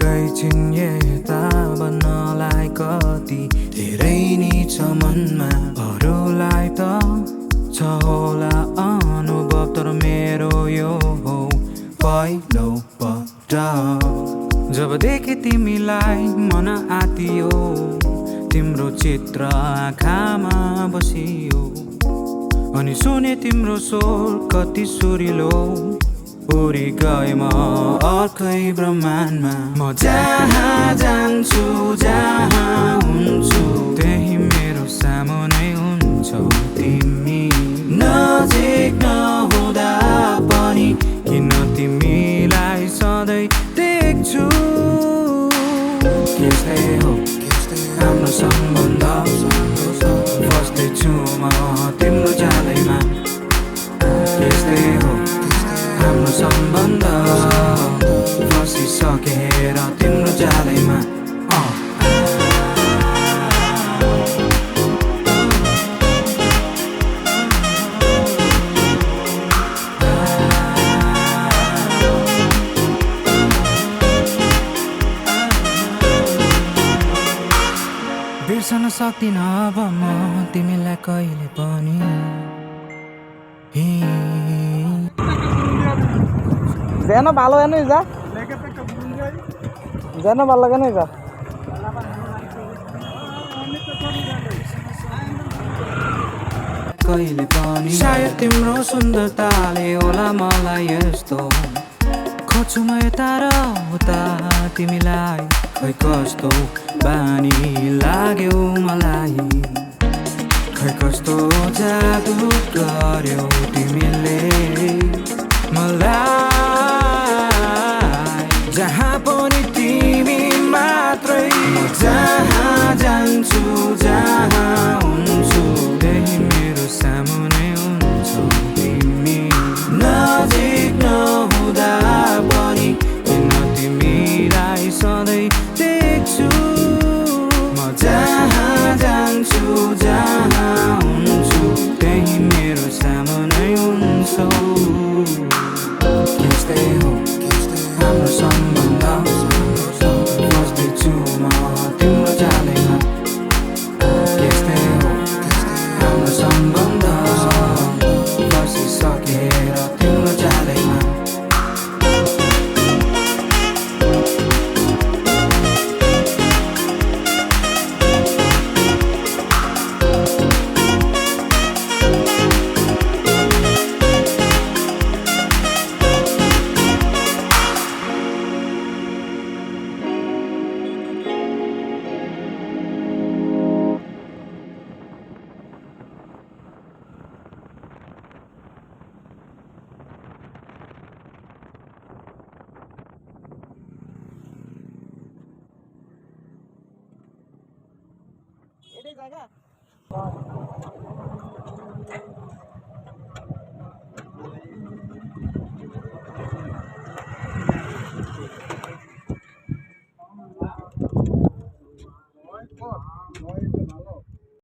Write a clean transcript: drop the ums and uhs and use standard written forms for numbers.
एकैछिन यता बन्नलाई कति धेरै नि छ मनमा अरूलाई त छ होला अनुभव तर मेरो यो हो पहिलो पटक जब देखे तिमीलाई मन आतियो तिम्रो चित्र आँखामा बसियो अनि सुने तिम्रो स्वर कति सुरिलो उडी गए म अर्कै ब्रह्माण्डमा म जहाँ जान्छु जहाँ हुन्छु त्यही मेरो सामुनै हुन्छौ तिमी नजिक नहुँदा पनि किन तिमीलाई सधैँ देख्छु यस्तै हो हाम्रो सम्बन्ध बस्दैछु म तिम्रो जालैमा यस्तै हो हाम्रो सम्बन्ध फसिसकेर तिम्रो जालैमा बिर्सन सक्दिनँ अब म तिमीलाई कहिले पनि যেন ভালো কেন যা যেন ভালো কেন যা कहिले पनि सायद तिम्रो सुन्दरताले होला मलाई यस्तो खोज्छु म यता र उता तिमीलाई खै कस्तो बानी लाग्यो मलाई खै कस्तो जादु गर्यौ तिमीले मलाई जहाँ पनि तिमी मात्रै म जहाँ जान्छु जहाँ हुन्छु त्यही मेरो सामुनै हुन्छौ तिमी नजिक नहुँदा पनि किन तिमीलाई सधैँ देख्छु म जहाँ जान्छु जहाँ हुन्छु त्यही मेरो सामुनै हुन्छौ यस्तै हो हाम्रो सम्बन्ध बस्दैछु म तिम्रो जालैमा यस्तै हो हाम्रो सम्बन्ध बसिसकेर तिम्रो जालैमा এটাই জায়গা